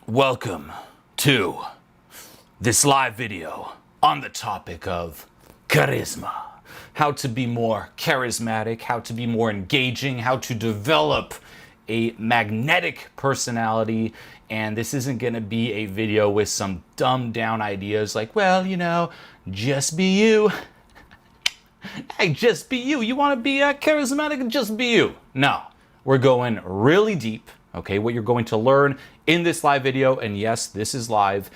Welcome to this live video on the topic of charisma. How to be more charismatic, how to be more engaging, how to develop a magnetic personality. And this isn't going to be a video with some dumbed down ideas like, well, just be you. Hey, just be you. You want to be charismatic? Just be you. No, we're going really deep. Okay, what you're going to learn in this live video, and yes, this is live,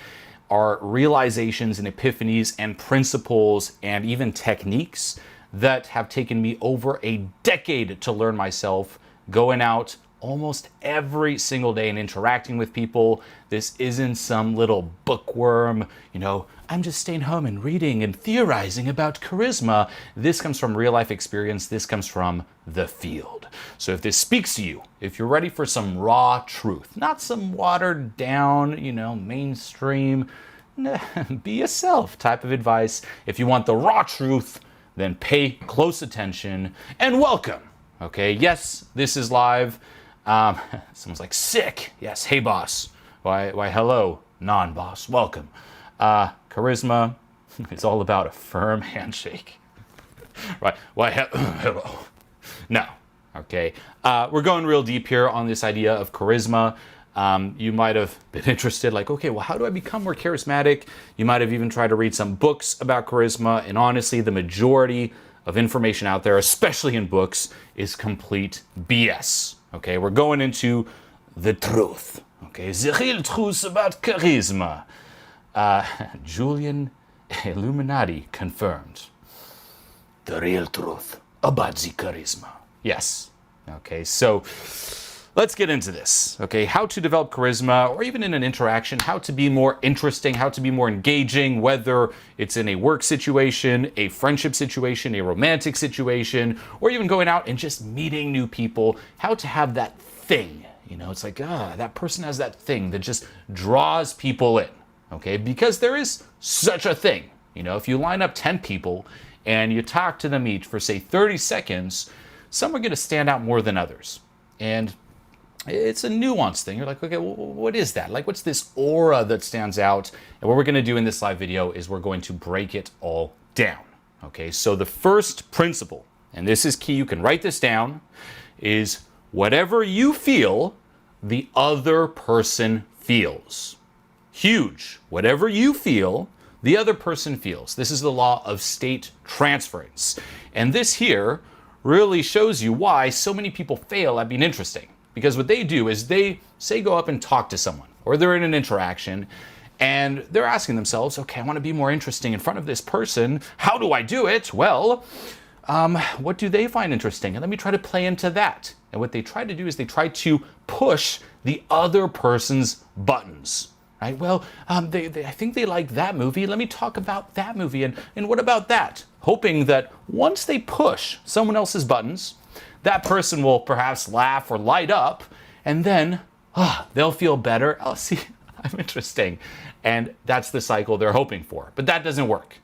are realizations and epiphanies and principles and even techniques that have taken me over a decade to learn myself, going out almost every single day and interacting with people. This isn't some little bookworm, I'm just staying home and reading and theorizing about charisma. This comes from real life experience. This comes from the field. So if this speaks to you, if you're ready for some raw truth, not some watered down, mainstream, be yourself type of advice. If you want the raw truth, then pay close attention and welcome. Okay, yes, this is live. Someone's like, sick. Yes, hey boss. Why hello, non-boss. Welcome. Charisma is all about a firm handshake. Right? Why hello. No. Okay. We're going real deep here on this idea of charisma. You might have been interested, like, okay, well, how do I become more charismatic? You might have even tried to read some books about charisma, and honestly, the majority of information out there, especially in books, is complete BS. Okay, we're going into the truth. Okay, the real truth about charisma. Julien Illuminati confirmed. The real truth about the charisma. Yes. Okay, so let's get into this. Okay, how to develop charisma, or even in an interaction, how to be more interesting, how to be more engaging, whether it's in a work situation, a friendship situation, a romantic situation, or even going out and just meeting new people, how to have that thing. It's like, that person has that thing that just draws people in. Okay, because there is such a thing. If you line up 10 people and you talk to them each for, say, 30 seconds, some are going to stand out more than others. And it's a nuanced thing. You're like, okay, well, what is that? Like, what's this aura that stands out? And what we're going to do in this live video is we're going to break it all down. Okay, so the first principle, and this is key, you can write this down, is whatever you feel, the other person feels. Huge. Whatever you feel, the other person feels. This is the law of state transference. And this here really shows you why so many people fail at being interesting. Because what they do is they, say, go up and talk to someone, or they're in an interaction, and they're asking themselves, okay, I want to be more interesting in front of this person. How do I do it? Well, what do they find interesting? And let me try to play into that. And what they try to do is they try to push the other person's buttons. Right? Well, I think they like that movie. Let me talk about that movie. And what about that? Hoping that once they push someone else's buttons, that person will perhaps laugh or light up, and then they'll feel better. Oh, see, I'm interesting. And that's the cycle they're hoping for. But that doesn't work.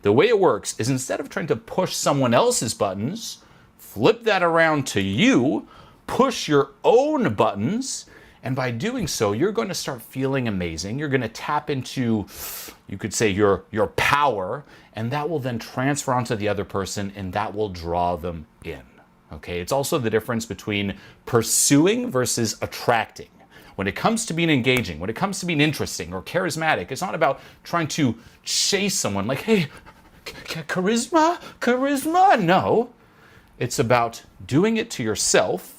The way it works is, instead of trying to push someone else's buttons, flip that around to you, push your own buttons, and by doing so, you're going to start feeling amazing. You're going to tap into, you could say, your power, and that will then transfer onto the other person, and that will draw them in. Okay, it's also the difference between pursuing versus attracting. When it comes to being engaging, when it comes to being interesting or charismatic, it's not about trying to chase someone like, hey, charisma. No, it's about doing it to yourself.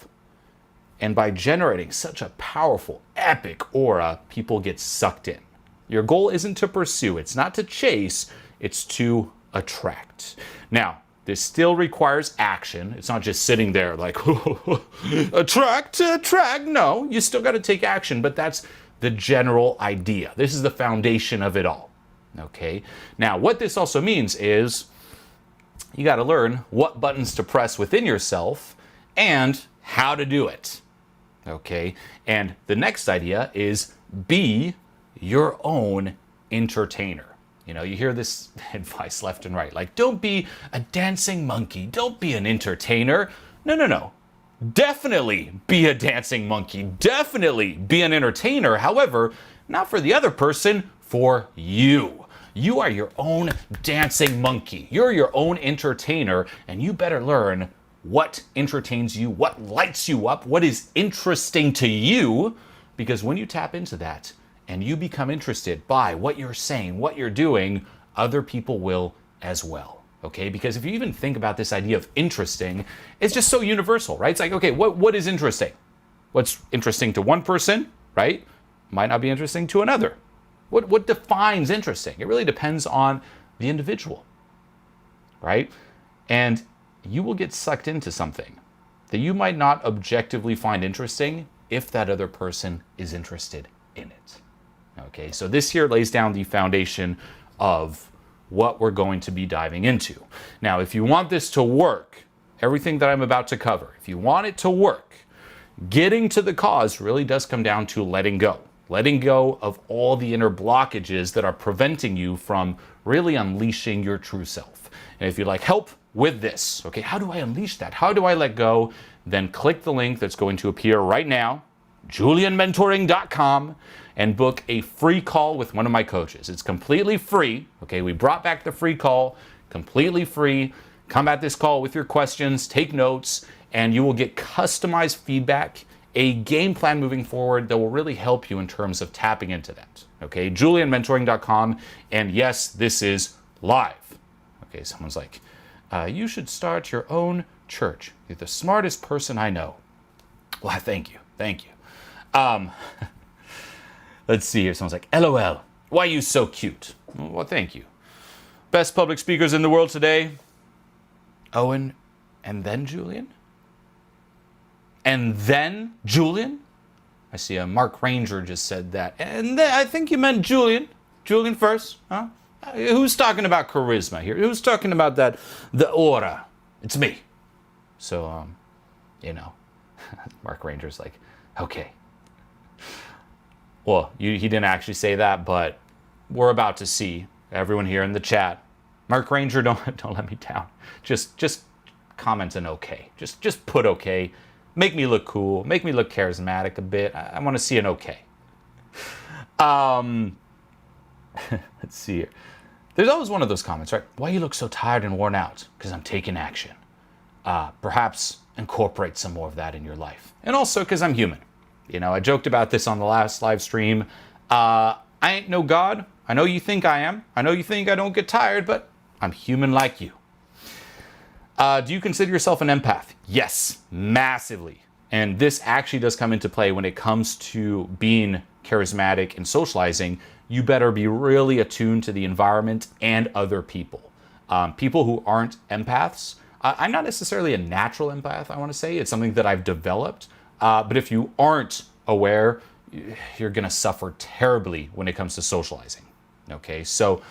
And by generating such a powerful, epic aura, people get sucked in. Your goal isn't to pursue, it's not to chase, it's to attract. Now, this still requires action. It's not just sitting there like, attract. No, you still got to take action, but that's the general idea. This is the foundation of it all. Okay? Now, what this also means is you got to learn what buttons to press within yourself and how to do it. Okay? And the next idea is be your own entertainer. You hear this advice left and right. Like, don't be a dancing monkey. Don't be an entertainer. No. Definitely be a dancing monkey. Definitely be an entertainer. However, not for the other person, for you. You are your own dancing monkey. You're your own entertainer, and you better learn what entertains you, what lights you up, what is interesting to you, because when you tap into that and you become interested by what you're saying, what you're doing, other people will as well. Okay, because if you even think about this idea of interesting, it's just so universal, right? It's like, okay, what is interesting? What's interesting to one person, right? Might not be interesting to another. What defines interesting? It really depends on the individual, right? And you will get sucked into something that you might not objectively find interesting if that other person is interested in it. Okay, so this here lays down the foundation of what we're going to be diving into. Now, if you want this to work, everything that I'm about to cover, if you want it to work, getting to the cause really does come down to letting go. Letting go of all the inner blockages that are preventing you from really unleashing your true self. And if you'd like help with this, okay, how do I unleash that? How do I let go? Then click the link that's going to appear right now, JulienMentoring.com, and book a free call with one of my coaches. It's completely free, okay? We brought back the free call, completely free. Come at this call with your questions, take notes, and you will get customized feedback, a game plan moving forward that will really help you in terms of tapping into that, okay? JulienMentoring.com, and yes, this is live. Okay, someone's like, you should start your own church. You're the smartest person I know. Well, thank you. Let's see here. Someone's like, LOL, why are you so cute? Well, thank you. Best public speakers in the world today, Owen, and then Julien? And then Julien? I see a Mark Ranger just said that. And then I think you meant Julien. Julien first, huh? Who's talking about charisma here? Who's talking about that, the aura? It's me. So, Mark Ranger's like, okay. Well, he didn't actually say that, but we're about to see everyone here in the chat. Mark Ranger, don't let me down. Just comment an okay. Just put okay. Make me look cool. Make me look charismatic a bit. I want to see an okay. Let's see here. There's always one of those comments, right? Why you look so tired and worn out? Because I'm taking action. Perhaps incorporate some more of that in your life. And also because I'm human. I joked about this on the last live stream. I ain't no God. I know you think I am. I know you think I don't get tired, but I'm human like you. Do you consider yourself an empath? Yes, massively. And this actually does come into play when it comes to being charismatic and socializing. You better be really attuned to the environment and other people. People who aren't empaths, I'm not necessarily a natural empath, I want to say. It's something that I've developed. But if you aren't aware, you're going to suffer terribly when it comes to socializing. Okay, so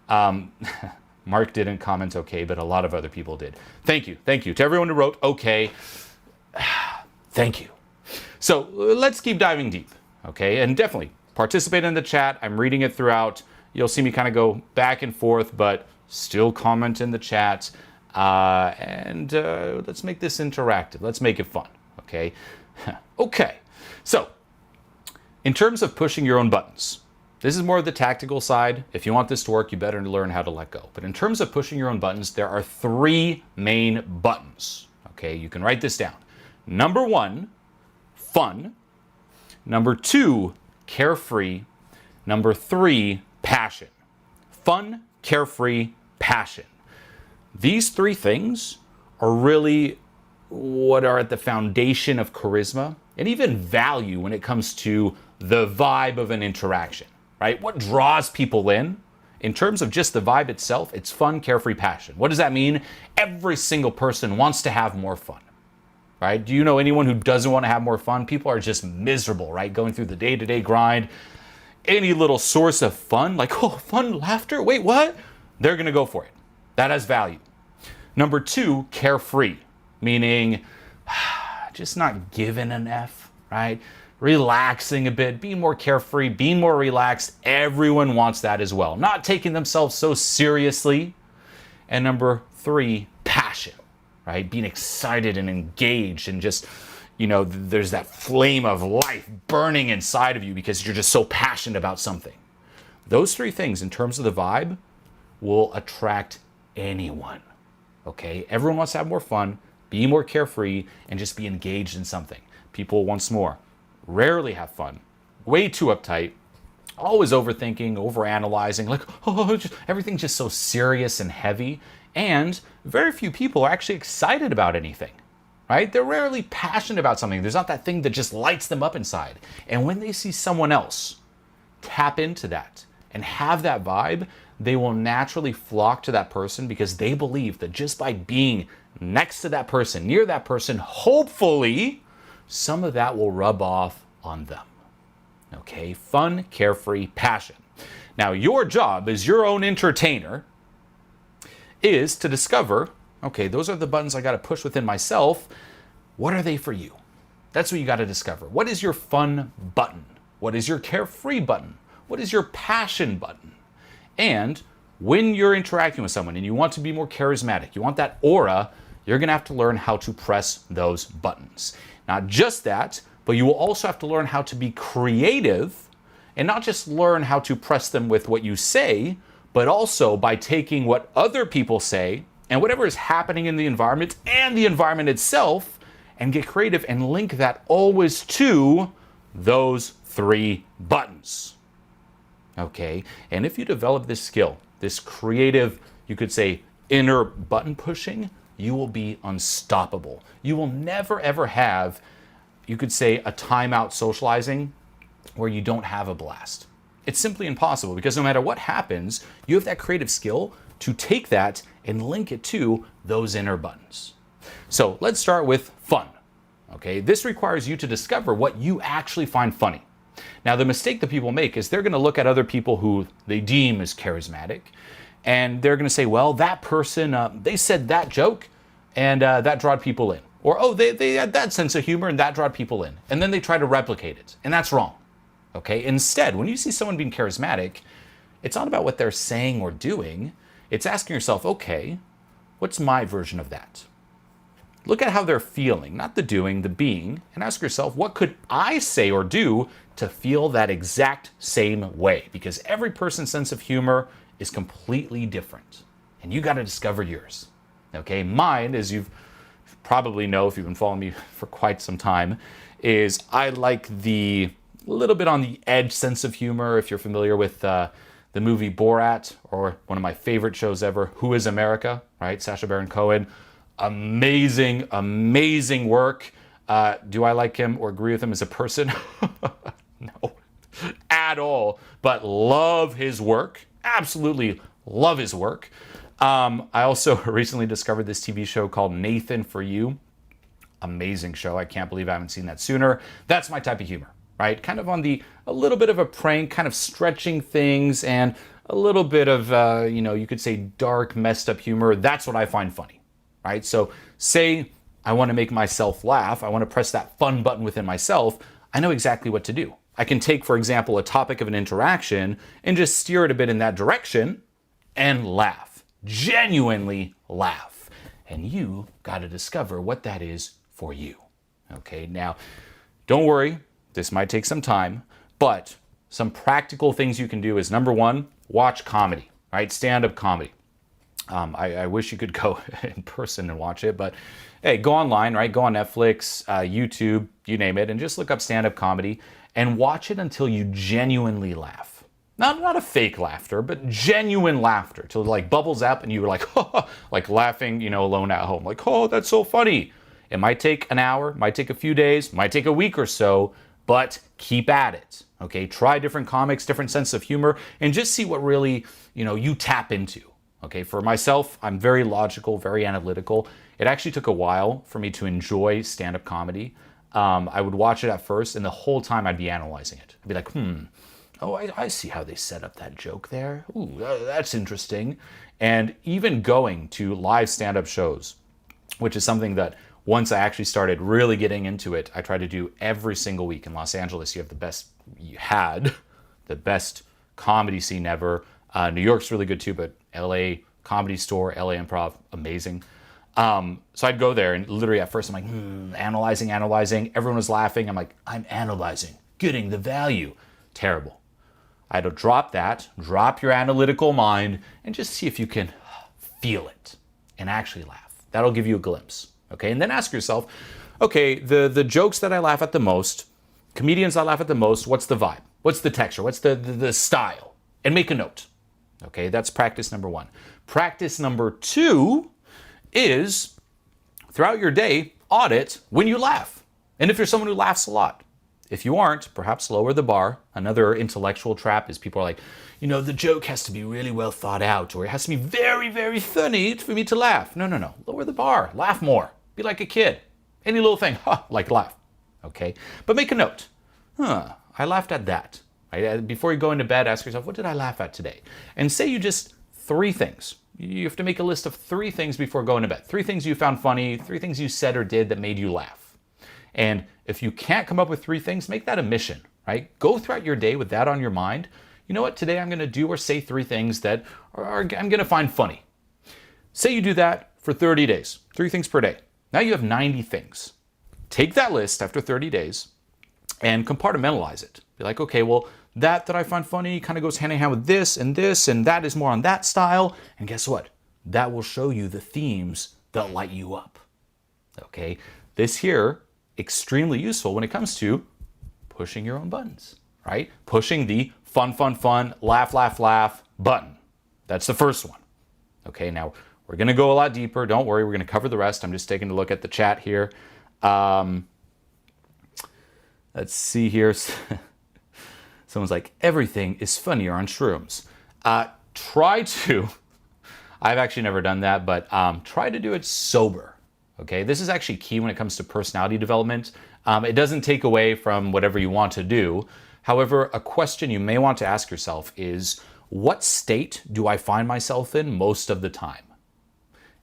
Mark didn't comment okay, but a lot of other people did. Thank you to everyone who wrote okay. Thank you. So let's keep diving deep, okay? And definitely participate in the chat. I'm reading it throughout. You'll see me kind of go back and forth, but still comment in the chat. And let's make this interactive. Let's make it fun, okay? Okay, so in terms of pushing your own buttons, this is more of the tactical side. If you want this to work, you better learn how to let go. But in terms of pushing your own buttons, there are 3 main buttons. Okay, you can write this down. Number 1, fun. Number 2, carefree. Number 3, passion. Fun, carefree, passion. These 3 things are really what are at the foundation of charisma and even value when it comes to the vibe of an interaction, right? What draws people in terms of just the vibe itself, it's fun, carefree, passion. What does that mean? Every single person wants to have more fun, right? Do you know anyone who doesn't want to have more fun? People are just miserable, right? Going through the day-to-day grind. Any little source of fun, like, oh, fun, laughter, wait, what? They're going to go for it. That has value. Number 2, carefree. Meaning, just not giving an F, right? Relaxing a bit, being more carefree, being more relaxed. Everyone wants that as well. Not taking themselves so seriously. And number 3, passion, right? Being excited and engaged and just there's that flame of life burning inside of you because you're just so passionate about something. Those three things in terms of the vibe will attract anyone. Okay? Everyone wants to have more fun, be more carefree, and just be engaged in something. People, once more, rarely have fun, way too uptight, always overthinking, overanalyzing, like, everything's just so serious and heavy. And very few people are actually excited about anything, right? They're rarely passionate about something. There's not that thing that just lights them up inside. And when they see someone else tap into that and have that vibe, they will naturally flock to that person because they believe that just by being next to that person, near that person, hopefully some of that will rub off on them. Okay, fun, carefree, passion. Now, your job as your own entertainer is to discover, okay, those are the buttons I got to push within myself. What are they for you? That's what you got to discover. What is your fun button? What is your carefree button? What is your passion button? And when you're interacting with someone and you want to be more charismatic, you want that aura, you're going to have to learn how to press those buttons. Not just that, but you will also have to learn how to be creative and not just learn how to press them with what you say, but also by taking what other people say and whatever is happening in the environment and the environment itself and get creative and link that always to those three buttons. Okay, and if you develop this skill, this creative, you could say, inner button pushing, you will be unstoppable. You will never ever have, you could say, a timeout socializing where you don't have a blast. It's simply impossible because no matter what happens, you have that creative skill to take that and link it to those inner buttons. So let's start with fun. Okay, this requires you to discover what you actually find funny. Now, the mistake that people make is they're going to look at other people who they deem as charismatic, and they're going to say, well, that person, they said that joke, and that drawed people in. Or, oh, they had that sense of humor, and that drawed people in. And then they try to replicate it, and that's wrong. Okay? Instead, when you see someone being charismatic, it's not about what they're saying or doing. It's asking yourself, okay, what's my version of that? Look at how they're feeling, not the doing, the being, and ask yourself, what could I say or do to feel that exact same way? Because every person's sense of humor is completely different, and you got to discover yours. Okay, mine, as you've probably know if you've been following me for quite some time, is I like the little bit on the edge sense of humor. If you're familiar with the movie Borat, or one of my favorite shows ever, Who is America, right? Sacha Baron Cohen. Amazing, amazing work. Do I like him or agree with him as a person? No, at all. But love his work. Absolutely love his work. I also recently discovered this TV show called Nathan for You. Amazing show. I can't believe I haven't seen that sooner. That's my type of humor, right? Kind of on a little bit of a prank, kind of stretching things, and a little bit of, you could say dark, messed up humor. That's what I find funny. Right? So say I want to make myself laugh, I want to press that fun button within myself, I know exactly what to do. I can take, for example, a topic of an interaction and just steer it a bit in that direction and laugh. Genuinely laugh. And you got to discover what that is for you. Okay, now, don't worry, this might take some time, but some practical things you can do is, number one, watch comedy, right? Stand-up comedy. I wish you could go in person and watch it, but hey, go online, right? Go on Netflix, YouTube, you name it, and just look up stand-up comedy and watch it until you genuinely laugh. Not a fake laughter, but genuine laughter, till it like bubbles up and you were like, like laughing, alone at home, like, oh, that's so funny. It might take an hour, might take a few days, might take a week or so, but keep at it. Okay, try different comics, different sense of humor, and just see what really, you tap into. Okay, for myself, I'm very logical, very analytical. It actually took a while for me to enjoy stand-up comedy. I would watch it at first, and the whole time I'd be analyzing it. I'd be like, oh, I see how they set up that joke there. Ooh, that's interesting. And even going to live stand-up shows, which is something that once I actually started really getting into it, I try to do every single week. In Los Angeles, you had the best comedy scene ever. New York's really good too, but LA Comedy Store, LA Improv, amazing. So I'd go there and literally at first I'm like, analyzing. Everyone was laughing. I'm like, I'm analyzing, getting the value. Terrible. I had to drop your analytical mind and just see if you can feel it and actually laugh. That'll give you a glimpse. Okay. And then ask yourself, okay, the jokes that I laugh at the most, comedians I laugh at the most, what's the vibe? What's the texture? What's the style? And make a note. Okay. That's practice number 1. Practice number 2 is throughout your day, audit when you laugh. And if you're someone who laughs a lot, if you aren't, perhaps lower the bar. Another intellectual trap is people are like, the joke has to be really well thought out, or it has to be very, very funny for me to laugh. No. Lower the bar. Laugh more. Be like a kid. Any little thing, like laugh. Okay? But make a note. I laughed at that. Right? Before you go into bed, ask yourself, what did I laugh at today? And say you just 3 things. You have to make a list of 3 things before going to bed. 3 things you found funny, 3 things you said or did that made you laugh. And if you can't come up with 3 things, make that a mission, right? Go throughout your day with that on your mind. You know what? Today I'm going to do or say 3 things that I'm going to find funny. Say you do that for 30 days, 3 things per day. Now you have 90 things. Take that list after 30 days and compartmentalize it. Be like, okay, well, that I find funny kind of goes hand in hand with this, and that is more on that style. And guess what? That will show you the themes that light you up. Okay? This here, extremely useful when it comes to pushing your own buttons, right? Pushing the fun, laugh button. That's the first one. Okay, now we're going to go a lot deeper. Don't worry, we're going to cover the rest. I'm just taking a look at the chat here. Let's see here. Someone's like, everything is funnier on shrooms. I've actually never done that, but try to do it sober. Okay, this is actually key when it comes to personality development. It doesn't take away from whatever you want to do. However, a question you may want to ask yourself is, what state do I find myself in most of the time?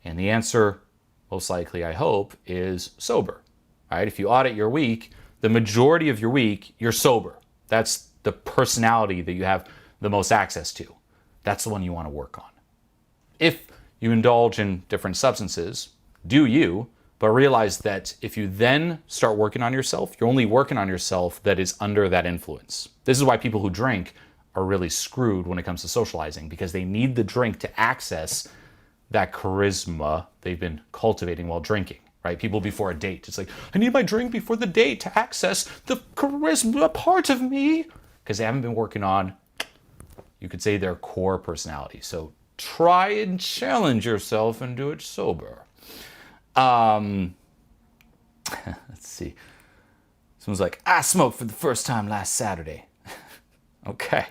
And the answer, most likely, I hope, is sober. All right, if you audit your week, the majority of your week, you're sober. That's the personality that you have the most access to. That's the one you want to work on. If you indulge in different substances, do you, but realize that if you then start working on yourself, you're only working on yourself that is under that influence. This is why people who drink are really screwed when it comes to socializing, because they need the drink to access that charisma they've been cultivating while drinking, right? People before a date, it's like, I need my drink before the date to access the charisma part of me, because they haven't been working on, you could say, their core personality. So try and challenge yourself and do it sober. Let's see. Someone's like, I smoked for the first time last Saturday. Okay.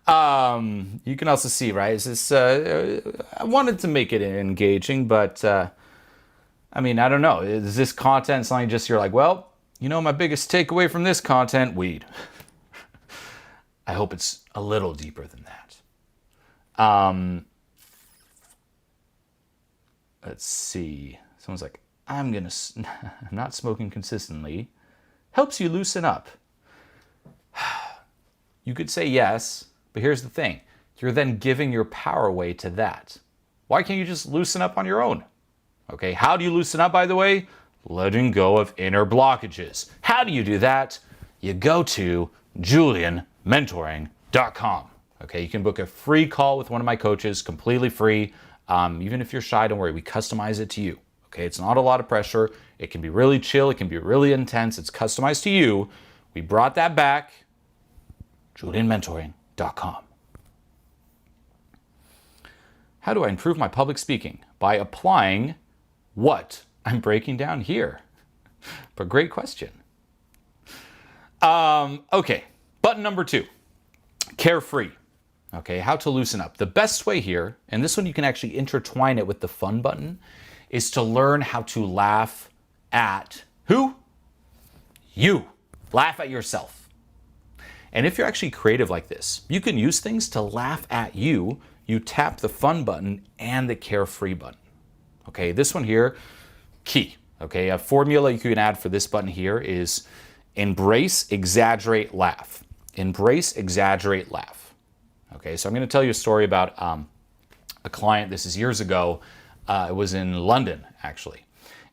You can also see, right? Is this, I wanted to make it engaging, but I mean, I don't know. Is this content something just you're like, well, my biggest takeaway from this content, weed. I hope it's a little deeper than that. Let's see. Someone's like, I'm not smoking consistently. Helps you loosen up. You could say yes, but here's the thing. You're then giving your power away to that. Why can't you just loosen up on your own? Okay, how do you loosen up, by the way? Letting go of inner blockages. How do you do that? You go to JulienMentoring.com. Okay, you can book a free call with one of my coaches, completely free. Even if you're shy, don't worry, we customize it to you. Okay, it's not a lot of pressure. It can be really chill. It can be really intense. It's customized to you. We brought that back. JulienMentoring.com. How do I improve my public speaking? By applying what I'm breaking down here. But great question. Okay, button number 2, carefree. Okay, how to loosen up. The best way here, and this one you can actually intertwine it with the fun button, is to learn how to laugh at who? You. Laugh at yourself. And if you're actually creative like this, you can use things to laugh at you. You tap the fun button and the carefree button. Okay, this one here, key. Okay, a formula you can add for this button here is embrace, exaggerate, laugh. Embrace, exaggerate, laugh. Okay, so I'm going to tell you a story about a client. This is years ago. It was in London, actually.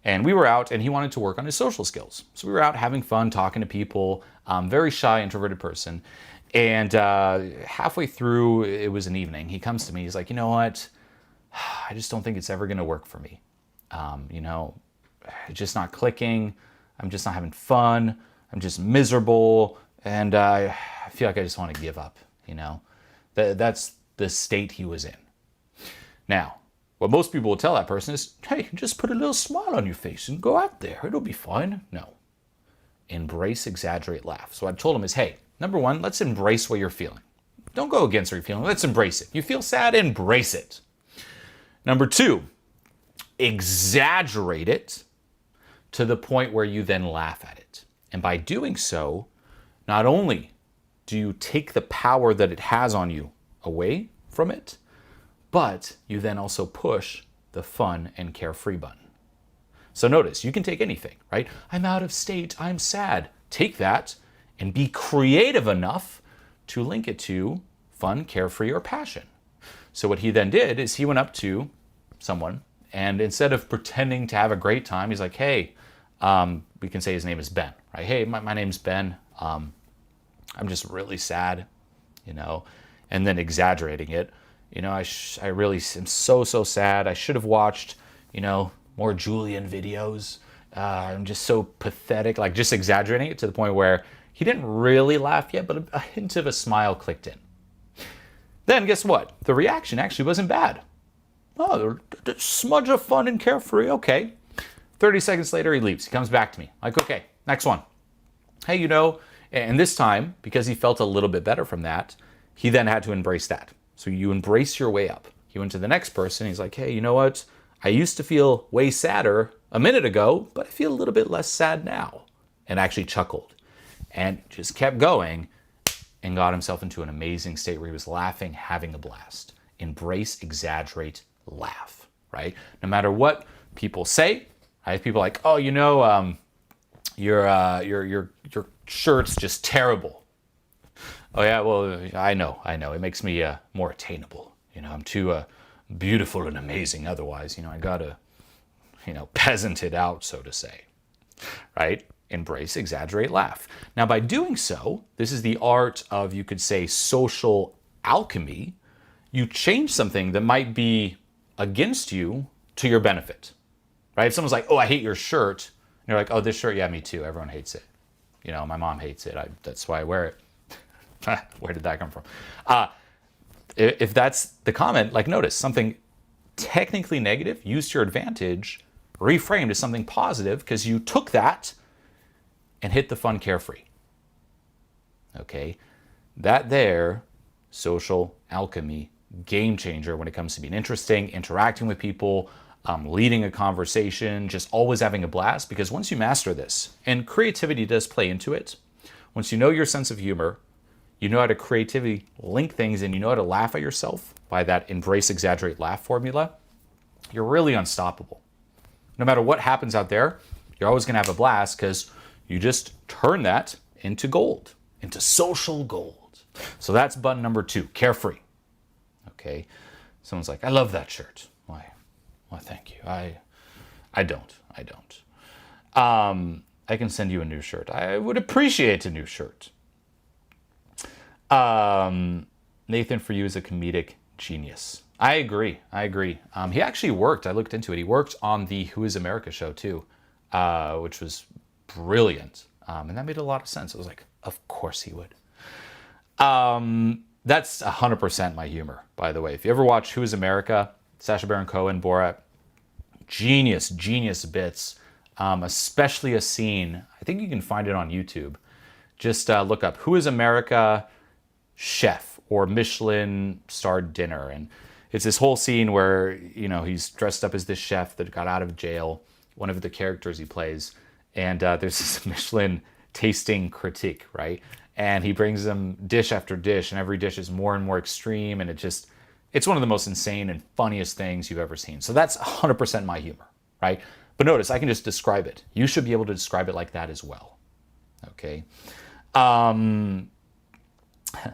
And we were out, and he wanted to work on his social skills. So we were out having fun, talking to people, very shy, introverted person. And halfway through, it was an evening, he comes to me, he's like, you know what? I just don't think it's ever gonna work for me. It's just not clicking. I'm just not having fun. I'm just miserable. And I feel like I just want to give up, That's the state he was in. Now, what most people will tell that person is, hey, just put a little smile on your face and go out there. It'll be fine. No. Embrace, exaggerate, laugh. So what I told him is, hey, number one, let's embrace what you're feeling. Don't go against what you're feeling. Let's embrace it. You feel sad, embrace it. Number two, exaggerate it to the point where you then laugh at it. And by doing so, not only do you take the power that it has on you away from it, but you then also push the fun and carefree button. So notice, you can take anything, right? I'm out of state, I'm sad. Take that and be creative enough to link it to fun, carefree, or passion. So what he then did is he went up to someone, and instead of pretending to have a great time, he's like, hey, we can say his name is Ben, right? Hey, my name's Ben. I'm just really sad, and then exaggerating it. I really am so sad. I should have watched, more Julien videos. I'm just so pathetic, like just exaggerating it to the point where he didn't really laugh yet, but a hint of a smile clicked in. Then guess what? The reaction actually wasn't bad. Oh, the smudge of fun and carefree, okay. 30 seconds later, he leaves. He comes back to me. Like, okay, next one. Hey, and this time, because he felt a little bit better from that, he then had to embrace that. So you embrace your way up. He went to the next person. He's like, hey, you know what? I used to feel way sadder a minute ago, but I feel a little bit less sad now. And actually chuckled and just kept going and got himself into an amazing state where he was laughing, having a blast. Embrace, exaggerate, laugh, right? No matter what people say, I have people like, oh, your shirt's just terrible. Oh yeah, well, I know. It makes me more attainable. I'm too beautiful and amazing otherwise. I gotta, peasant it out, so to say, right? Embrace, exaggerate, laugh. Now, by doing so, this is the art of, you could say, social alchemy. You change something that might be against you to your benefit, right? If someone's like, oh, I hate your shirt, and you're like, oh, this shirt, yeah, me too. Everyone hates it. My mom hates it. That's why I wear it. Where did that come from? If that's the comment, like notice something technically negative, used to your advantage, reframed as something positive because you took that and hit the fun carefree. Okay, that there, social alchemy, game changer when it comes to being interesting, interacting with people, leading a conversation, just always having a blast. Because once you master this, and creativity does play into it, once you know your sense of humor, you know how to creatively link things, and you know how to laugh at yourself by that embrace, exaggerate, laugh formula, you're really unstoppable. No matter what happens out there, you're always going to have a blast because you just turn that into gold, into social gold. So that's button number 2, carefree. Okay. Someone's like, I love that shirt. Why? Well, thank you. I don't. I can send you a new shirt. I would appreciate a new shirt. Nathan, for you, is a comedic genius. I agree. He actually worked, I looked into it, he worked on the Who is America show too, which was brilliant. And that made a lot of sense. I was like, of course he would. That's 100% my humor, by the way. If you ever watch Who is America, Sacha Baron Cohen, Borat, genius bits, especially a scene, I think you can find it on YouTube. Just look up Who is America chef or Michelin starred dinner. And it's this whole scene where, he's dressed up as this chef that got out of jail, one of the characters he plays. And there's this Michelin tasting critique, right? And he brings them dish after dish, and every dish is more and more extreme. And it's one of the most insane and funniest things you've ever seen. So that's 100% my humor, right? But notice, I can just describe it. You should be able to describe it like that as well. Okay.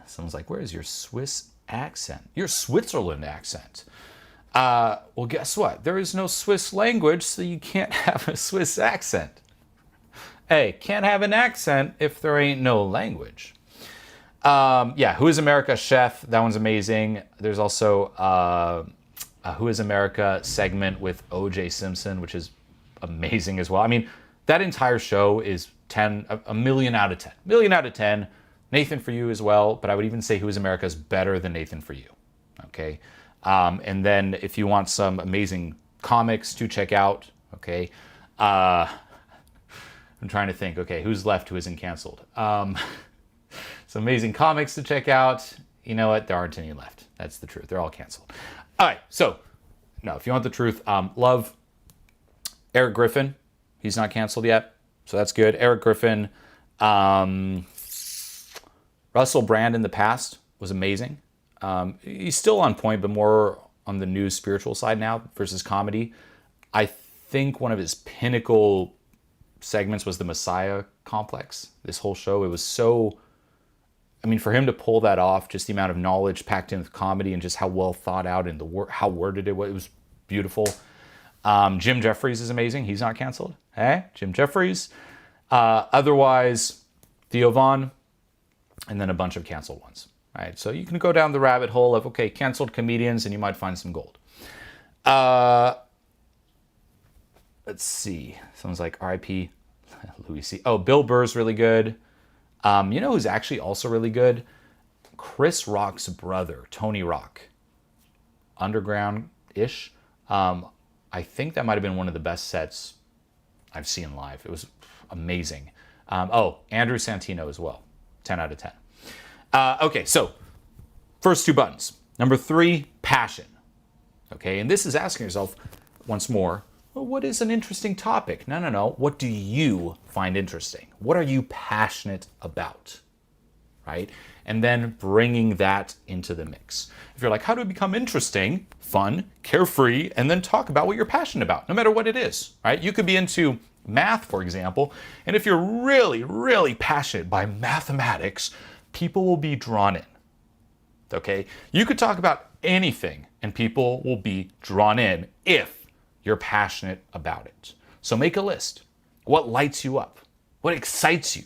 Someone's like, where is your Swiss accent? Your Switzerland accent. Well, guess what? There is no Swiss language, so you can't have a Swiss accent. Hey, can't have an accent if there ain't no language. Yeah, Who is America Chef? That one's amazing. There's also a Who is America segment with O.J. Simpson, which is amazing as well. I mean, that entire show is a million out of 10. Million out of 10. Nathan For You as well, but I would even say Who is America is better than Nathan For You. Okay? And then if you want some amazing comics to check out, okay, I'm trying to think, okay, who's left who isn't canceled? Some amazing comics to check out. You know what? There aren't any left. That's the truth. They're all canceled. All right, so, no, if you want the truth, love Eric Griffin. He's not canceled yet, so that's good. Eric Griffin. Russell Brand in the past was amazing. He's still on point, but more on the new spiritual side now versus comedy. I think one of his pinnacle segments was the Messiah complex. This whole show, it was so, I mean, for him to pull that off, just the amount of knowledge packed in with comedy and just how well thought out and how worded it was beautiful. Jim Jeffries is amazing. He's not canceled. Hey, Jim Jeffries. Otherwise, Theo Vaughn, and then a bunch of canceled ones. All right, so you can go down the rabbit hole of, okay, canceled comedians, and you might find some gold. Let's see. Someone's like, R.I.P. Louis C. Oh, Bill Burr's really good. You know who's actually also really good? Chris Rock's brother, Tony Rock. Underground-ish. I think that might have been one of the best sets I've seen live. It was amazing. Andrew Santino as well. 10 out of 10. Okay, so first two buttons. Number 3, passion. Okay, and this is asking yourself once more, well, what is an interesting topic? No. What do you find interesting? What are you passionate about? Right? And then bringing that into the mix. If you're like, how do I become interesting, fun, carefree, and then talk about what you're passionate about, no matter what it is, right? You could be into math, for example, and if you're really, really passionate by mathematics, people will be drawn in, okay? You could talk about anything, and people will be drawn in if you're passionate about it. So make a list. What lights you up? What excites you,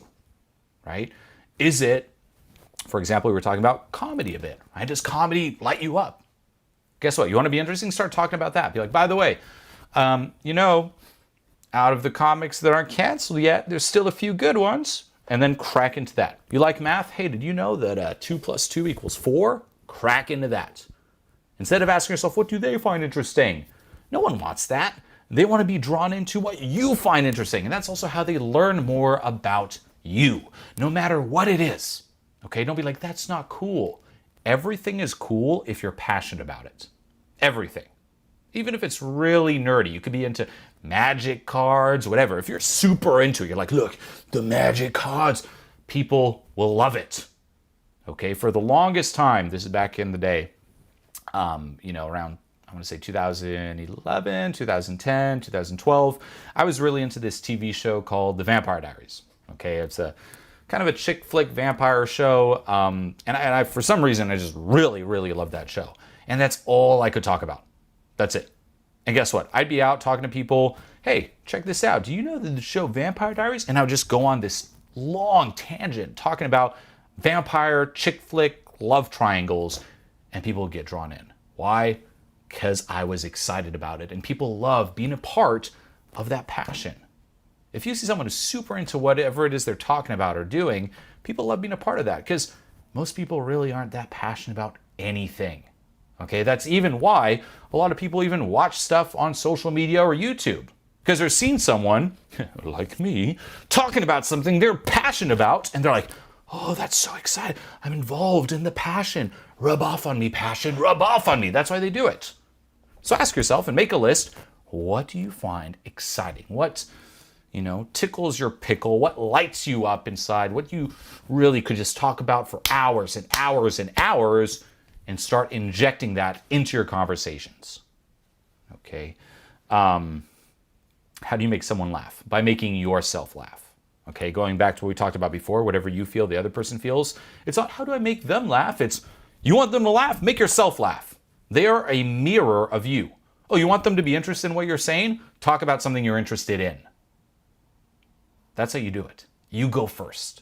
right? Is it, for example, we were talking about comedy a bit, right? Does comedy light you up? Guess what? You want to be interesting? Start talking about that. Be like, by the way, out of the comics that aren't canceled yet, there's still a few good ones. And then crack into that. You like math? Hey, did you know that 2 + 2 = 4? Crack into that. Instead of asking yourself, what do they find interesting? No one wants that. They want to be drawn into what you find interesting. And that's also how they learn more about you, no matter what it is. Okay, don't be like, that's not cool. Everything is cool if you're passionate about it. Everything. Even if it's really nerdy, you could be into magic cards, whatever. If you're super into it, you're like, look, the magic cards, people will love it. Okay, for the longest time, this is back in the day, around, I want to say 2011, 2010, 2012, I was really into this TV show called The Vampire Diaries. Okay, it's a kind of a chick flick vampire show, and I for some reason, I just really, really loved that show. And that's all I could talk about. That's it. And guess what? I'd be out talking to people, hey, check this out. Do you know the show Vampire Diaries? And I would just go on this long tangent talking about vampire, chick flick, love triangles, and people would get drawn in. Why? Because I was excited about it. And people love being a part of that passion. If you see someone who's super into whatever it is they're talking about or doing, people love being a part of that because most people really aren't that passionate about anything. Okay, that's even why a lot of people even watch stuff on social media or YouTube because they're seeing someone, like me, talking about something they're passionate about and they're like, oh, that's so exciting. I'm involved in the passion. Rub off on me, passion. Rub off on me. That's why they do it. So ask yourself and make a list. What do you find exciting? What, tickles your pickle? What lights you up inside? What you really could just talk about for hours and hours and hours and start injecting that into your conversations. Okay. How do you make someone laugh? By making yourself laugh. Okay, going back to what we talked about before, whatever you feel the other person feels, it's not how do I make them laugh? It's you want them to laugh, make yourself laugh. They are a mirror of you. Oh, you want them to be interested in what you're saying? Talk about something you're interested in. That's how you do it. You go first.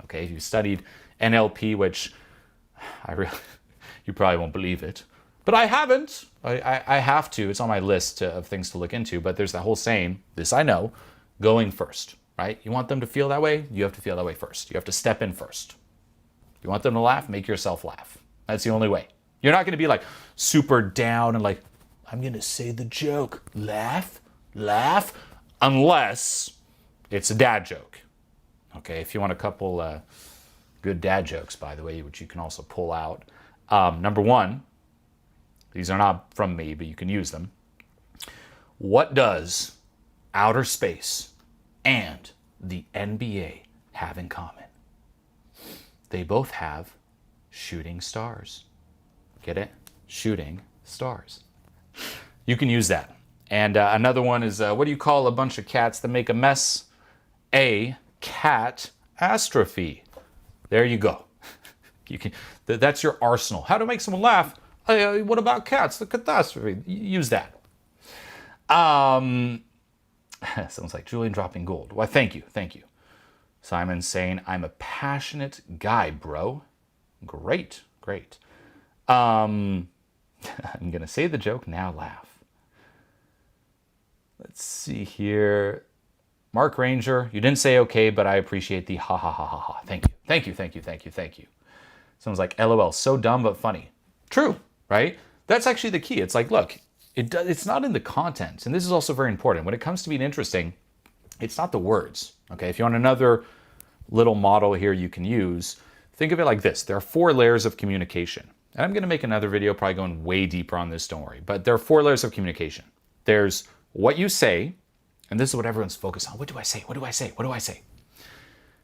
Okay, if you studied NLP, which you probably won't believe it, but I haven't. I have to. It's on my list of things to look into, but there's that whole saying, this I know, going first, right? You want them to feel that way? You have to feel that way first. You have to step in first. You want them to laugh? Make yourself laugh. That's the only way. You're not going to be like super down and like, I'm going to say the joke. Laugh, unless it's a dad joke. Okay, if you want a couple good dad jokes, by the way, which you can also pull out. Number one, these are not from me, but you can use them. What does outer space and the NBA have in common? They both have shooting stars. Get it? Shooting stars. You can use that. And another one is, what do you call a bunch of cats that make a mess? A catastrophe. There you go. You can. That's your arsenal. How to make someone laugh? What about cats? The catastrophe. Use that. Sounds like Julien dropping gold. Why, thank you. Simon's saying, I'm a passionate guy, bro. Great. I'm going to say the joke, now laugh. Let's see here. Mark Ranger, you didn't say okay, but I appreciate the ha ha ha ha ha. Thank you. Someone's like, LOL, so dumb but funny. True, right? That's actually the key. It's like, look, it's not in the content. And this is also very important. When it comes to being interesting, it's not the words. Okay, if you want another little model here you can use, think of it like this. There are 4 layers of communication. And I'm going to make another video probably going way deeper on this, don't worry. But there are 4 layers of communication. There's what you say, and this is what everyone's focused on. What do I say?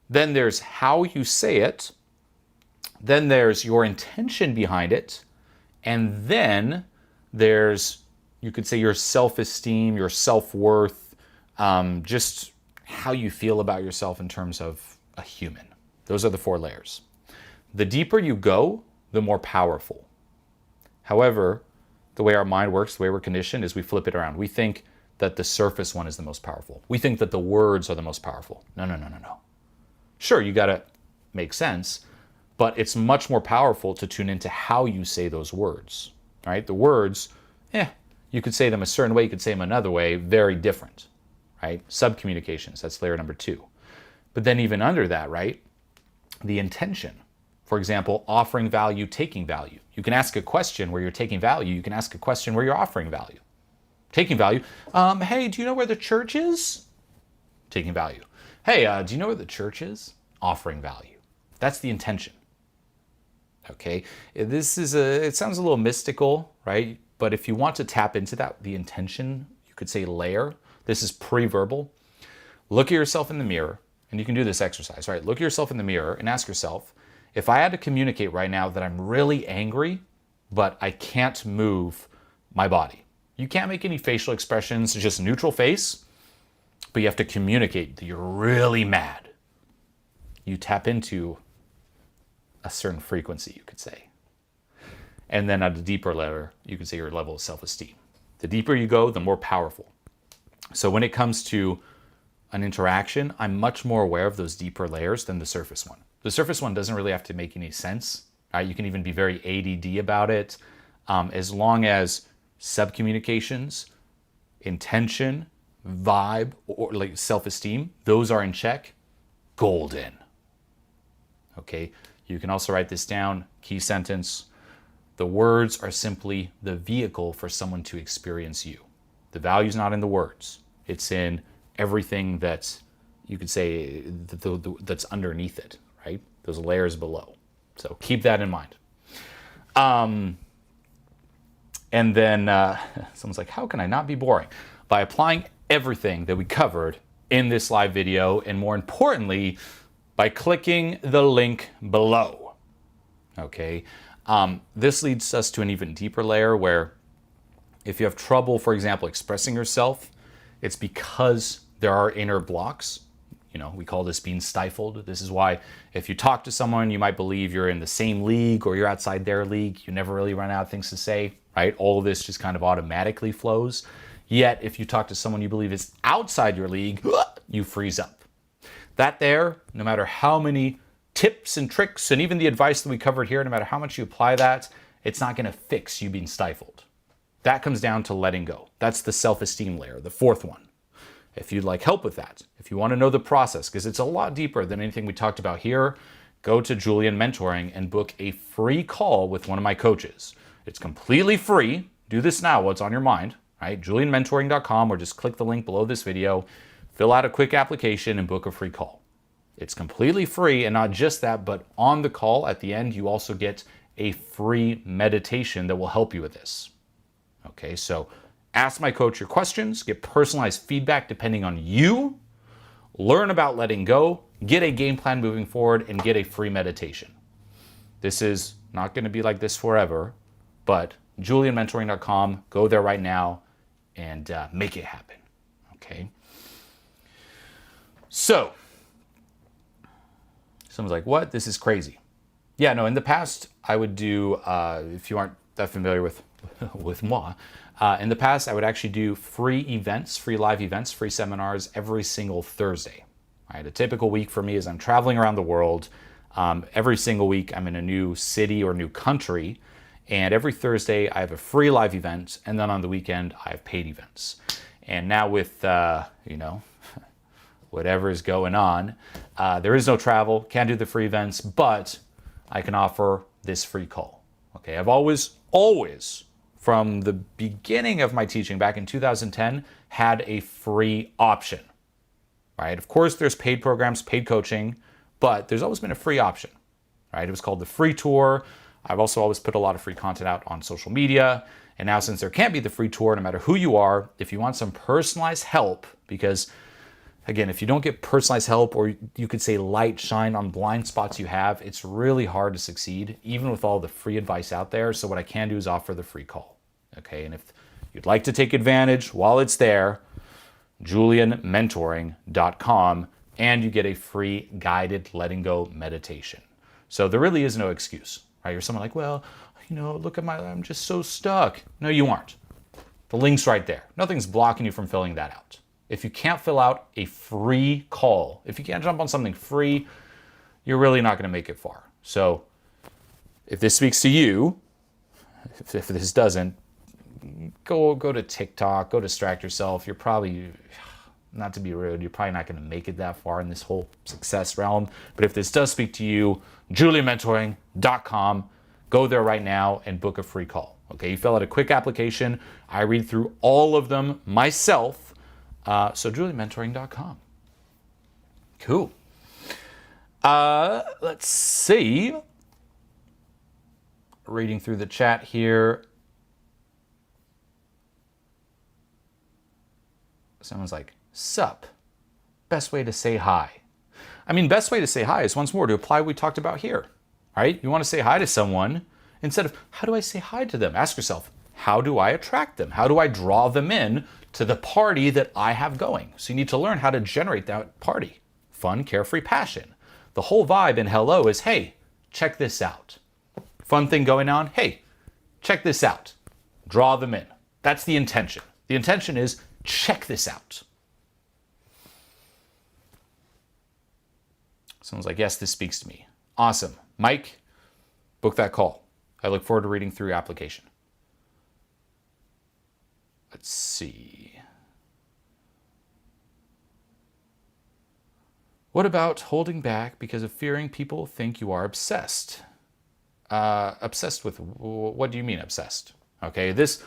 Then there's how you say it. Then there's your intention behind it. And then there's, you could say, your self-esteem, your self-worth, just how you feel about yourself in terms of a human. Those are the 4 layers. The deeper you go, the more powerful. However, the way our mind works, the way we're conditioned, is we flip it around. We think that the surface one is the most powerful. We think that the words are the most powerful. No. Sure, you gotta make sense, but it's much more powerful to tune into how you say those words. All right, the words, you could say them a certain way, you could say them another way, very different, right? Subcommunications, that's layer number 2. But then even under that, right, the intention. For example, offering value, taking value. You can ask a question where you're taking value. You can ask a question where you're offering value. Taking value. Hey, do you know where the church is? Taking value. Hey, do you know where the church is? Offering value. That's the intention. Okay. It sounds a little mystical, right? But if you want to tap into that, the intention, you could say layer. This is pre-verbal. Look at yourself in the mirror, and you can do this exercise, right? Look at yourself in the mirror and ask yourself, if I had to communicate right now that I'm really angry, but I can't move my body. You can't make any facial expressions, just neutral face, but you have to communicate that you're really mad. You tap into a certain frequency, you could say. And then at a deeper level, you could say your level of self-esteem. The deeper you go, the more powerful. So when it comes to an interaction, I'm much more aware of those deeper layers than the surface one. The surface one doesn't really have to make any sense. Right? You can even be very ADD about it. As long as subcommunications, intention, vibe, or like self-esteem, those are in check, golden. Okay, you can also write this down, key sentence. The words are simply the vehicle for someone to experience you. The value's not in the words. It's in everything that's, you could say, that's underneath it, right? Those layers below. So keep that in mind. And then someone's like, how can I not be boring? By applying everything that we covered in this live video, and more importantly, by clicking the link below. Okay, this leads us to an even deeper layer where if you have trouble, for example, expressing yourself, it's because there are inner blocks. We call this being stifled. This is why if you talk to someone, you might believe you're in the same league or you're outside their league. You never really run out of things to say, right? All of this just kind of automatically flows. Yet, if you talk to someone you believe is outside your league, you freeze up. That there, no matter how many tips and tricks and even the advice that we covered here, no matter how much you apply that, it's not going to fix you being stifled. That comes down to letting go. That's the self-esteem layer, the fourth one. If you'd like help with that, if you want to know the process, because it's a lot deeper than anything we talked about here, go to Julien Mentoring and book a free call with one of my coaches. It's completely free. Do this now while it's on your mind, right? JulienMentoring.com, or just click the link below this video, fill out a quick application and book a free call. It's completely free, and not just that, but on the call at the end, you also get a free meditation that will help you with this. Okay, so ask my coach your questions, get personalized feedback depending on you, learn about letting go, get a game plan moving forward, and get a free meditation. This is not going to be like this forever, but JulienMentoring.com, go there right now and make it happen. Okay. So, someone's like, what? This is crazy. Yeah, no, in the past, I would do, if you aren't that familiar with moi, in the past, I would actually do free events, free live events, free seminars every single Thursday. Right? A typical week for me is I'm traveling around the world. Every single week, I'm in a new city or new country. And every Thursday, I have a free live event. And then on the weekend, I have paid events. And now with, whatever is going on, there is no travel, can't do the free events, but I can offer this free call. Okay, I've always, from the beginning of my teaching back in 2010, had a free option, right? Of course, there's paid programs, paid coaching, but there's always been a free option, right? It was called the free tour. I've also always put a lot of free content out on social media. And now, since there can't be the free tour, no matter who you are, if you want some personalized help, because again, if you don't get personalized help, or you could say light shine on blind spots you have, it's really hard to succeed, even with all the free advice out there. So what I can do is offer the free call. Okay, and if you'd like to take advantage while it's there, JulienMentoring.com, and you get a free guided letting go meditation. So there really is no excuse, right? You're someone like, well, look at I'm just so stuck. No, you aren't. The link's right there. Nothing's blocking you from filling that out. If you can't fill out a free call, if you can't jump on something free, you're really not going to make it far. So if this speaks to you, if this doesn't, go to TikTok, go distract yourself. You're probably, not to be rude, you're probably not going to make it that far in this whole success realm. But if this does speak to you, JulienMentoring.com, go there right now and book a free call. Okay, you fill out a quick application. I read through all of them myself. So JulienMentoring.com. Cool. Let's see. Reading through the chat here. Someone's like, sup. Best way to say hi. I mean, best way to say hi is, once more, to apply what we talked about here. Right? You want to say hi to someone, instead of, how do I say hi to them? Ask yourself, how do I attract them? How do I draw them in to the party that I have going? So you need to learn how to generate that party. Fun, carefree passion. The whole vibe in hello is, hey, check this out. Fun thing going on, hey, check this out. Draw them in. That's the intention. The intention is, check this out. Someone's like, yes, this speaks to me. Awesome. Mike, book that call. I look forward to reading through your application. Let's see. What about holding back because of fearing people think you are obsessed? Obsessed with, what do you mean obsessed? Okay, this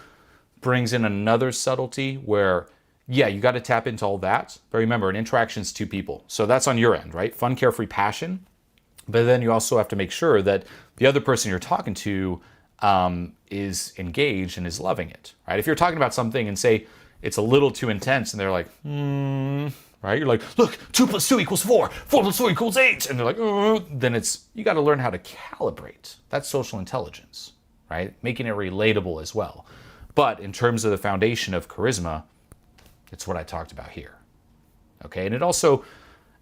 brings in another subtlety where, yeah, you got to tap into all that. But remember, an interaction is two people. So that's on your end, right? Fun, carefree passion. But then you also have to make sure that the other person you're talking to is engaged and is loving it, right? If you're talking about something and say it's a little too intense and they're like, right? You're like, look, 2 + 2 = 4, 4 + 4 = 8. And they're like, then you got to learn how to calibrate. That's social intelligence, right? Making it relatable as well. But in terms of the foundation of charisma, it's what I talked about here. Okay, and it also,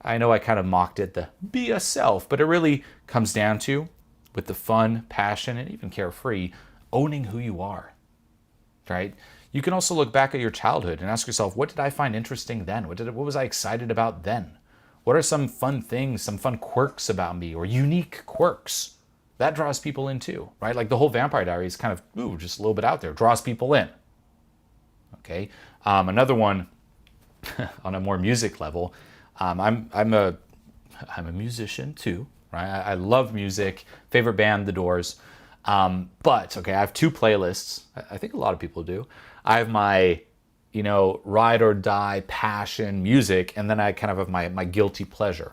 I know I kind of mocked it, the be yourself, but it really comes down to, with the fun, passion, and even carefree, owning who you are, right? You can also look back at your childhood and ask yourself, what did I find interesting then? What was I excited about then? What are some fun things, some fun quirks about me, or unique quirks? That draws people in too, right? Like the whole Vampire Diaries kind of, just a little bit out there, draws people in. Okay. Another one on a more music level. I'm a musician too, right? I love music. Favorite band, The Doors. But okay, I have two playlists. I think a lot of people do. I have my, ride or die passion music, and then I kind of have my guilty pleasure.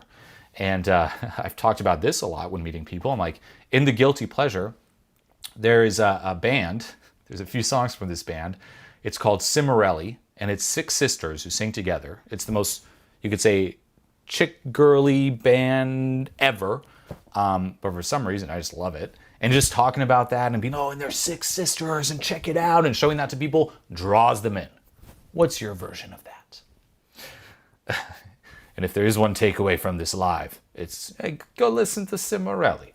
And I've talked about this a lot when meeting people. I'm like, in the guilty pleasure, there is a band. There's a few songs from this band. It's called Cimarelli, and it's 6 sisters who sing together. It's the most, you could say, chick girly band ever. But for some reason, I just love it. And just talking about that and being, and there's 6 sisters, and check it out, and showing that to people draws them in. What's your version of that? And if there is one takeaway from this live, it's, hey, go listen to Cimarelli.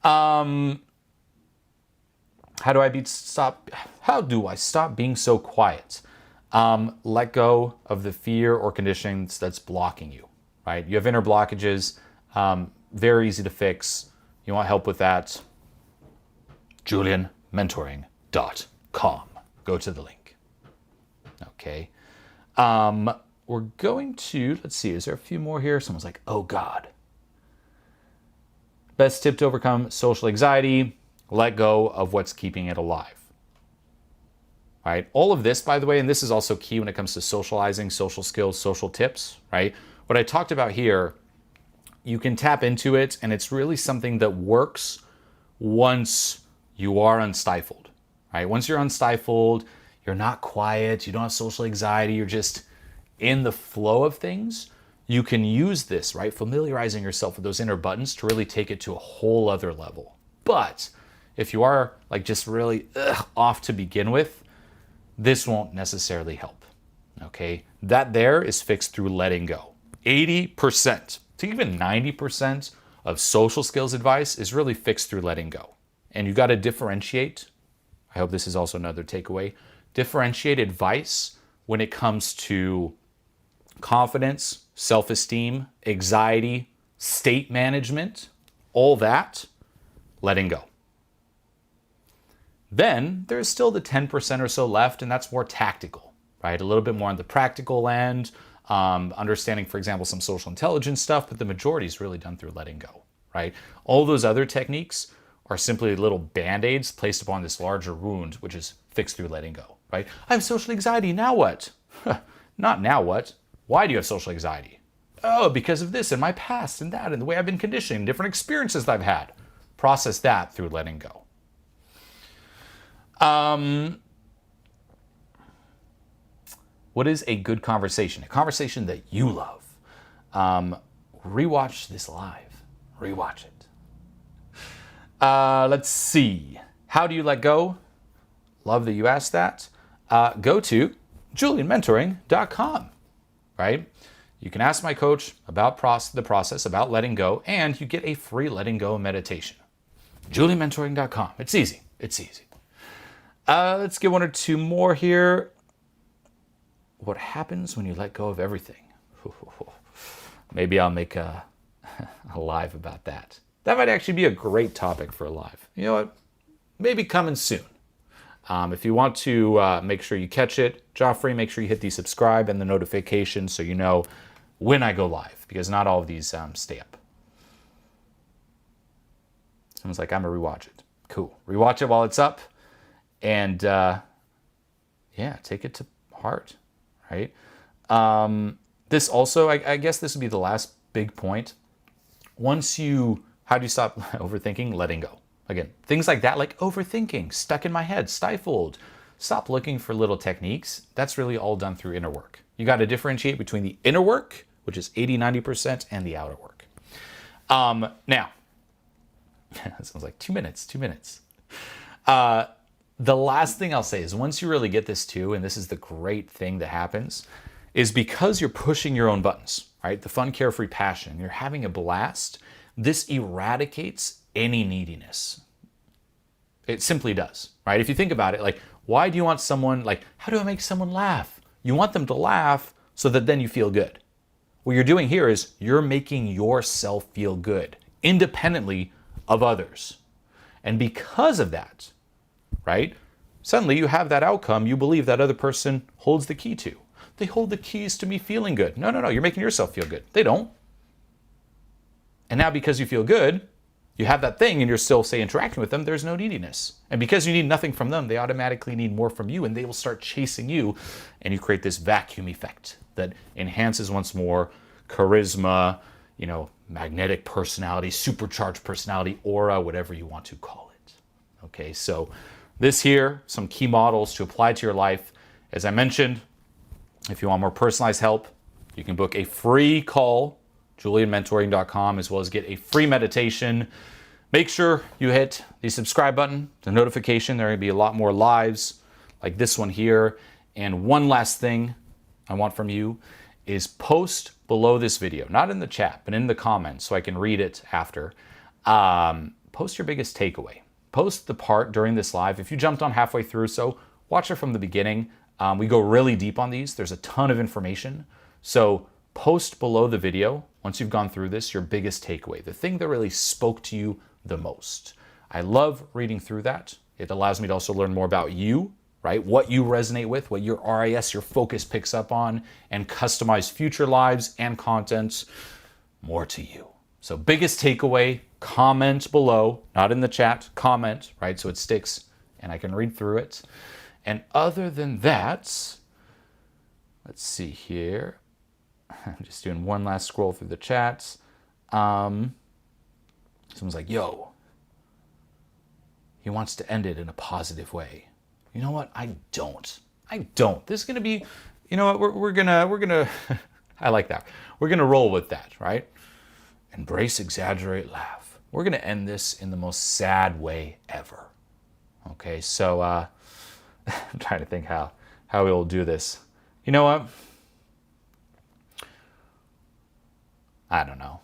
How do I stop being so quiet? Let go of the fear or conditions that's blocking you, right? You have inner blockages, very easy to fix. You want help with that? JulienMentoring.com. Go to the link. Okay. We're going to, let's see, is there a few more here? Someone's like, oh God. Best tip to overcome social anxiety, let go of what's keeping it alive. Right? All of this, by the way, and this is also key when it comes to socializing, social skills, social tips, right? What I talked about here, you can tap into it, and it's really something that works once you are unstifled, right? Once you're unstifled, you're not quiet, you don't have social anxiety, you're just in the flow of things, you can use this, right? Familiarizing yourself with those inner buttons to really take it to a whole other level. But if you are like just really off to begin with, this won't necessarily help, okay? That there is fixed through letting go. 80% to even 90% of social skills advice is really fixed through letting go. And you got to differentiate. I hope this is also another takeaway. Differentiate advice when it comes to confidence, self-esteem, anxiety, state management, all that, letting go. Then there's still the 10% or so left, and that's more tactical, right? A little bit more on the practical end, understanding, for example, some social intelligence stuff, but the majority is really done through letting go, right? All those other techniques are simply little band-aids placed upon this larger wound, which is fixed through letting go, right? I have social anxiety, now what? Not now what? Why do you have social anxiety? Oh, because of this and my past and that and the way I've been conditioned, different experiences that I've had. Process that through letting go. What is a good conversation? A conversation that you love. Rewatch this live. Rewatch it. Let's see. How do you let go? Love that you asked that. Go to JulienMentoring.com, right? You can ask my coach about the process, about letting go, and you get a free letting go meditation. JulienMentoring.com. It's easy. It's easy. Let's get 1 or 2 more here. What happens when you let go of everything? Maybe I'll make a live about that. That might actually be a great topic for a live. You know what? Maybe coming soon. If you want to make sure you catch it, Joffrey, make sure you hit the subscribe and the notification so you know when I go live, because not all of these stay up. Someone's like, I'm going to rewatch it. Cool. Rewatch it while it's up. And take it to heart, right? This also, I guess this would be the last big point. How do you stop overthinking? Letting go. Again, things like that, like overthinking, stuck in my head, stifled. Stop looking for little techniques. That's really all done through inner work. You got to differentiate between the inner work, which is 80-90%, and the outer work. Now, that sounds like 2 minutes. The last thing I'll say is once you really get this too, and this is the great thing that happens, is because you're pushing your own buttons, right? The fun, carefree passion. You're having a blast. This eradicates any neediness. It simply does, right? If you think about it, like, why do you want someone, like, how do I make someone laugh? You want them to laugh so that then you feel good. What you're doing here is you're making yourself feel good, independently of others. And because of that, right, suddenly you have that outcome you believe that other person holds the key to. They hold the keys to me feeling good. No, you're making yourself feel good. They don't. And now because you feel good, you have that thing and you're still, say, interacting with them, there's no neediness. And because you need nothing from them, they automatically need more from you and they will start chasing you. And you create this vacuum effect that enhances once more charisma, magnetic personality, supercharged personality, aura, whatever you want to call it. Okay, so this here, some key models to apply to your life. As I mentioned, if you want more personalized help, you can book a free call, JulienMentoring.com, as well as get a free meditation. Make sure you hit the subscribe button, the notification. There are going to be a lot more lives like this one here. And one last thing I want from you is post below this video, not in the chat, but in the comments so I can read it after. Post your biggest takeaway. Post the part during this live. If you jumped on halfway through, so watch it from the beginning. We go really deep on these. There's a ton of information. So post below the video, once you've gone through this, your biggest takeaway, the thing that really spoke to you the most. I love reading through that. It allows me to also learn more about you, right? What you resonate with, what your RIS, your focus picks up on, and customize future lives and content more to you. So biggest takeaway, comment below, not in the chat, comment, right? So it sticks and I can read through it. And other than that, let's see here. I'm just doing one last scroll through the chats. Someone's like, yo, he wants to end it in a positive way. You know what? I don't. This is going to be, you know what? We're gonna, I like that. We're going to roll with that, right? Embrace, exaggerate, laugh. We're going to end this in the most sad way ever. Okay, so I'm trying to think how we'll do this. You know what? I don't know.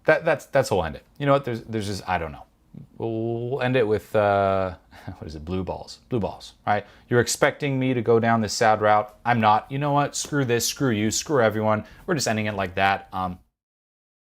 That's how we'll end it. You know what? There's just, I don't know. We'll end it with, what is it? Blue balls. Blue balls, right? You're expecting me to go down this sad route. I'm not. You know what? Screw this. Screw you. Screw everyone. We're just ending it like that.